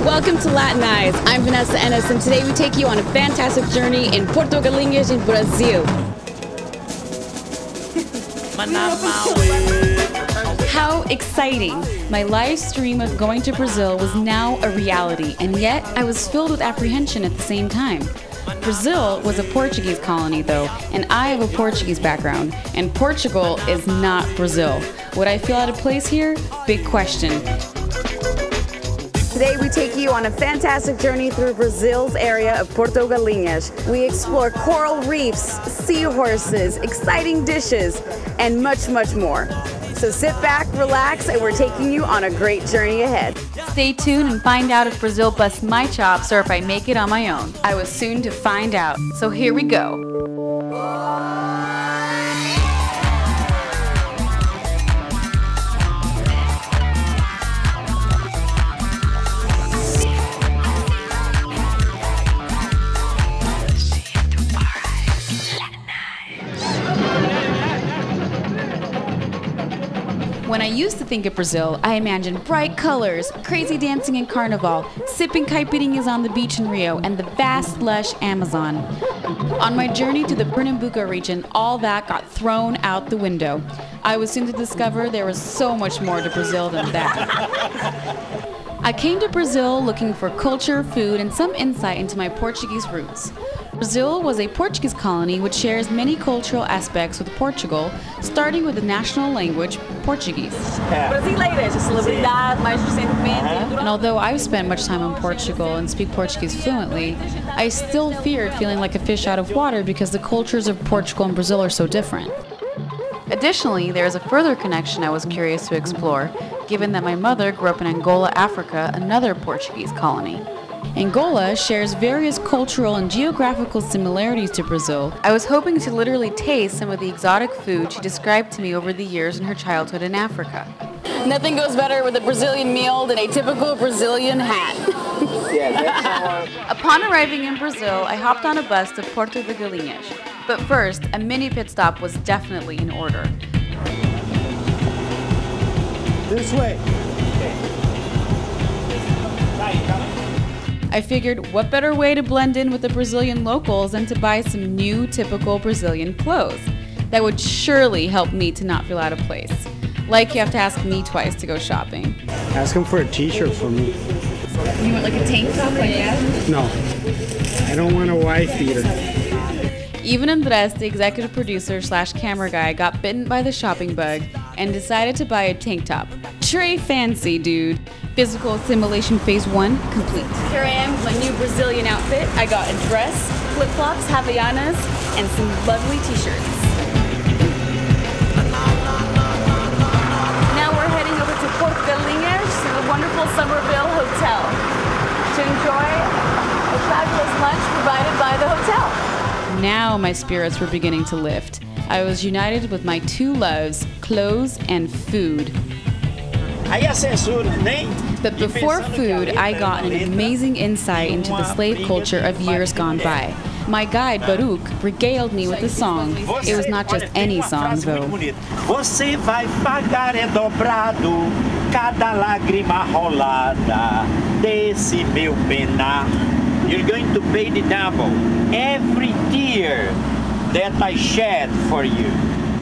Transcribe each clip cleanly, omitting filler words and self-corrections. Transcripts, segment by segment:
Welcome to Latin Eyes. I'm Vanessa Ennis, and today we take you on a fantastic journey in Portugalinhas in Brazil. How exciting! My live stream of going to Brazil was now a reality, and yet I was filled with apprehension at the same time. Brazil was a Portuguese colony though, and I have a Portuguese background, and Portugal is not Brazil. Would I feel out of place here? Big question. Today we take you on a fantastic journey through Brazil's area of Portugalinhas. We explore coral reefs, seahorses, exciting dishes, and much, much more. So sit back, relax, and we're taking you on a great journey ahead. Stay tuned and find out if Brazil busts my chops or if I make it on my own. I was soon to find out. So here we go. When I used to think of Brazil, I imagined bright colors, crazy dancing in Carnival, sipping caipirinhas on the beach in Rio, and the vast, lush Amazon. On my journey to the Pernambuco region, all that got thrown out the window. I was soon to discover there was so much more to Brazil than that. I came to Brazil looking for culture, food, and some insight into my Portuguese roots. Brazil was a Portuguese colony which shares many cultural aspects with Portugal, starting with the national language, Portuguese. And although I've spent much time in Portugal and speak Portuguese fluently, I still feared feeling like a fish out of water because the cultures of Portugal and Brazil are so different. Additionally, there is a further connection I was curious to explore, given that my mother grew up in Angola, Africa, another Portuguese colony. Angola shares various cultural and geographical similarities to Brazil. I was hoping to literally taste some of the exotic food she described to me over the years in her childhood in Africa. Nothing goes better with a Brazilian meal than a typical Brazilian hat. Upon arriving in Brazil, I hopped on a bus to Porto de Galinhas. But first, a mini pit stop was definitely in order. This way. I figured what better way to blend in with the Brazilian locals than to buy some new typical Brazilian clothes. That would surely help me to not feel out of place. Like you have to ask me twice to go shopping. Ask him for a t-shirt for me. You want like a tank top like that? No, I don't want a wife beater. Even Andres, the executive producer / camera guy, got bitten by the shopping bug and decided to buy a tank top. Très fancy, dude. Physical assimilation phase 1 complete. Here I am with my new Brazilian outfit. I got a dress, flip-flops, Havaianas, and some lovely t-shirts. Now we're heading over to Portugalinhas to the wonderful Somerville Hotel to enjoy a fabulous lunch provided by the hotel. Now my spirits were beginning to lift. I was united with my two loves, clothes and food. But before food, I got an amazing insight into the slave culture of years gone by. My guide, Baruch, regaled me with a song. It was not just any song, though. Você vai pagar dobrado cada lágrima rolada desse meu penar. You're going to pay the double every tear that I shed for you.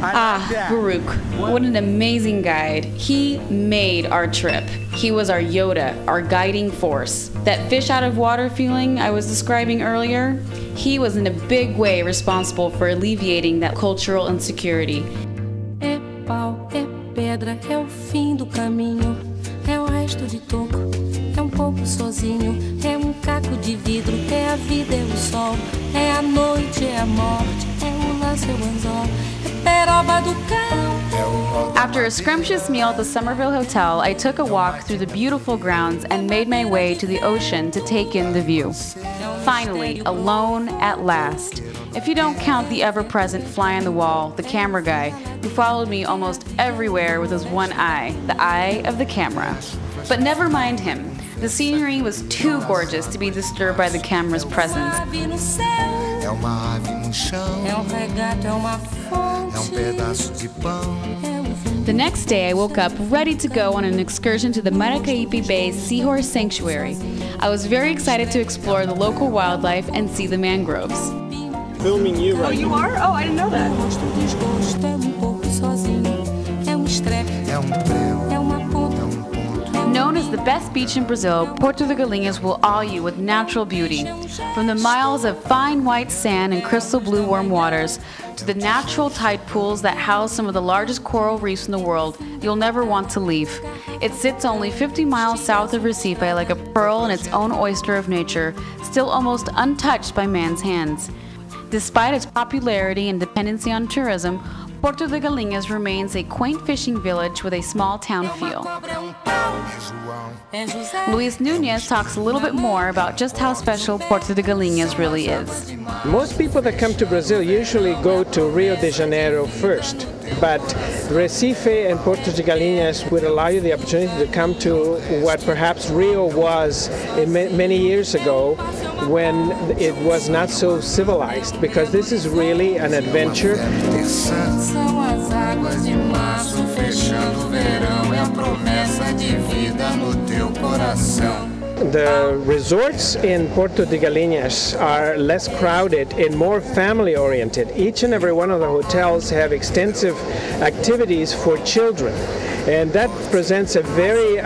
Ah, Baruch, what an amazing guide. He made our trip. He was our Yoda, our guiding force. That fish out of water feeling I was describing earlier, he was in a big way responsible for alleviating that cultural insecurity. É pau, é pedra, é o fim do caminho, é o resto de toco, é pouco sozinho, é caco de vidro, é a vida, é o sol, é a noite, é a morte, é o laço, é o anzol. After a scrumptious meal at the Somerville Hotel, I took a walk through the beautiful grounds and made my way to the ocean to take in the view. Finally, alone at last. If you don't count the ever-present fly on the wall, the camera guy, who followed me almost everywhere with his one eye, the eye of the camera. But never mind him. The scenery was too gorgeous to be disturbed by the camera's presence. É uma ave no chão, é regato, é uma fonte, é pedaço de pão, é The next day, I woke up ready to go on an excursion to the Maracaípe Bay Seahorse Sanctuary. I was very excited to explore the local wildlife and see the mangroves. Filming you right now. Oh, you are? Oh, I didn't know that. Known as the best beach in Brazil, Porto de Galinhas will awe you with natural beauty. From the miles of fine white sand and crystal blue warm waters, to the natural tide pools that house some of the largest coral reefs in the world, you'll never want to leave. It sits only 50 miles south of Recife like a pearl in its own oyster of nature, still almost untouched by man's hands. Despite its popularity and dependency on tourism, Porto de Galinhas remains a quaint fishing village with a small town feel. Luis Nunez talks a little bit more about just how special Porto de Galinhas really is. Most people that come to Brazil usually go to Rio de Janeiro first, but Recife and Porto de Galinhas would allow you the opportunity to come to what perhaps Rio was many years ago, when it was not so civilized, because this is really an adventure. The resorts in Porto de Galinhas are less crowded and more family oriented. Each and every one of the hotels have extensive activities for children. And that presents a very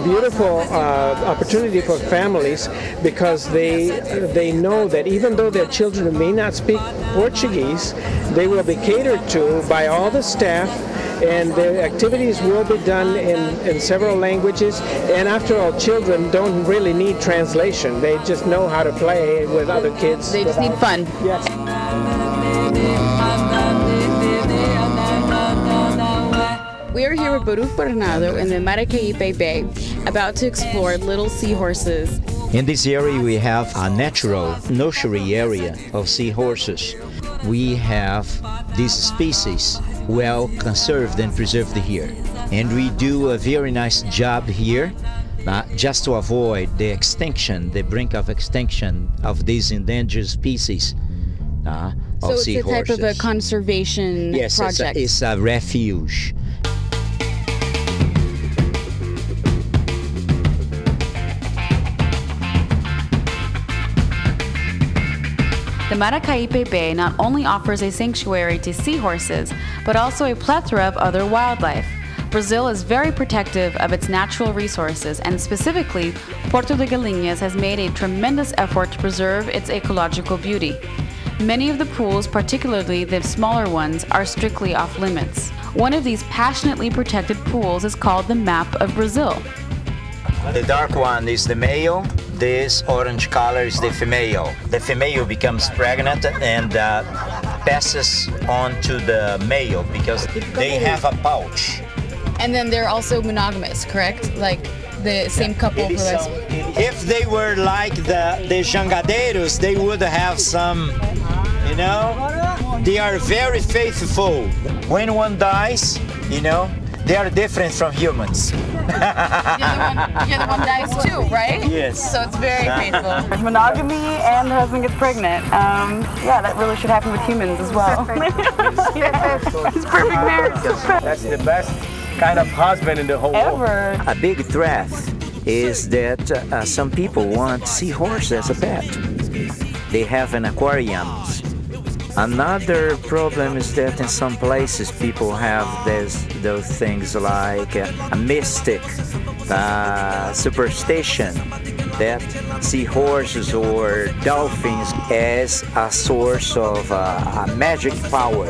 beautiful opportunity for families, because they know that even though their children may not speak Portuguese, they will be catered to by all the staff, and the activities will be done in several languages. And after all, children don't really need translation. They just know how to play with other kids. They just need fun. Yes. We are here with Baruch Bernardo in the Maracaípe Bay, about to explore little seahorses. In this area, we have a natural nursery area of seahorses. We have these species well conserved and preserved here. And we do a very nice job here, just to avoid the extinction, the brink of extinction of these endangered species of seahorses. So it's a type of a conservation project? Yes, it's a refuge. The Maracaípe Bay not only offers a sanctuary to seahorses, but also a plethora of other wildlife. Brazil is very protective of its natural resources, and specifically, Porto de Galinhas has made a tremendous effort to preserve its ecological beauty. Many of the pools, particularly the smaller ones, are strictly off limits. One of these passionately protected pools is called the Map of Brazil. The dark one is the male, this orange color is the female. The female becomes pregnant and passes on to the male because they have a pouch. And then they're also monogamous, correct? Like the same couple for us. If they were like the jangadeiros, they would have some, you know, they are very faithful. When one dies, you know, they are different from humans. The other one dies too, right? Yes. So it's very faithful. Monogamy and the husband gets pregnant. Yeah, that really should happen with humans as well. It's perfect marriage. That's the best kind of husband in the whole world. Ever. A big threat is that some people want seahorse as a pet. They have an aquarium. Another problem is that in some places people have those things like a mystic superstition that seahorses or dolphins as a source of a magic power,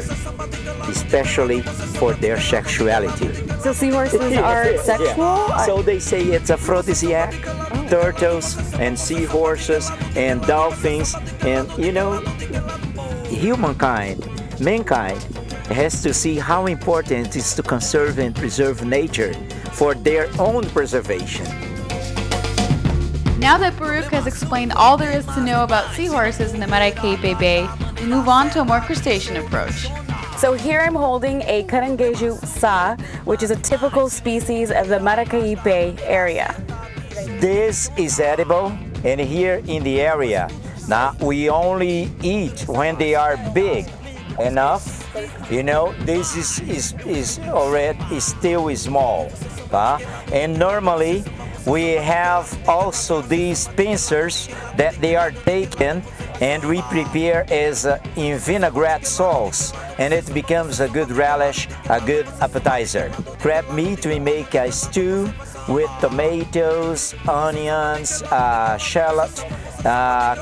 especially for their sexuality. So seahorses are sexual? So they say it's aphrodisiac. Turtles and seahorses and dolphins, and you know, mankind has to see how important it is to conserve and preserve nature for their own preservation. Now that Baruch has explained all there is to know about seahorses in the Maracaípe Bay, we move on to a more crustacean approach. So here I'm holding a caranguejo sa, which is a typical species of the Maracaípe area. This is edible, and here in the area, now we only eat when they are big. enough. You know, this is already still small. And normally we have also these pincers that they are taken and we prepare as in vinaigrette sauce, and it becomes a good relish, a good appetizer. Crab meat, we make a stew with tomatoes, onions, shallot,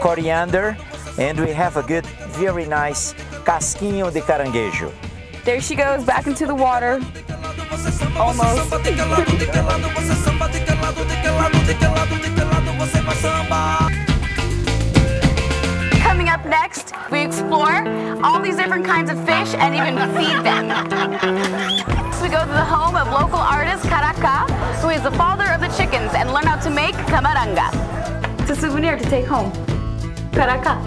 coriander, and we have a good, very nice casquinho de caranguejo. There she goes back into the water. Almost. Coming up next, we explore all these different kinds of fish and even feed them. So we go to the home of local artist Caraca, who is the father of the chickens, and learn how to make camaranga. It's a souvenir to take home. Caraca.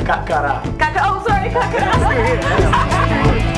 Cacará. Oh, sorry, cacará.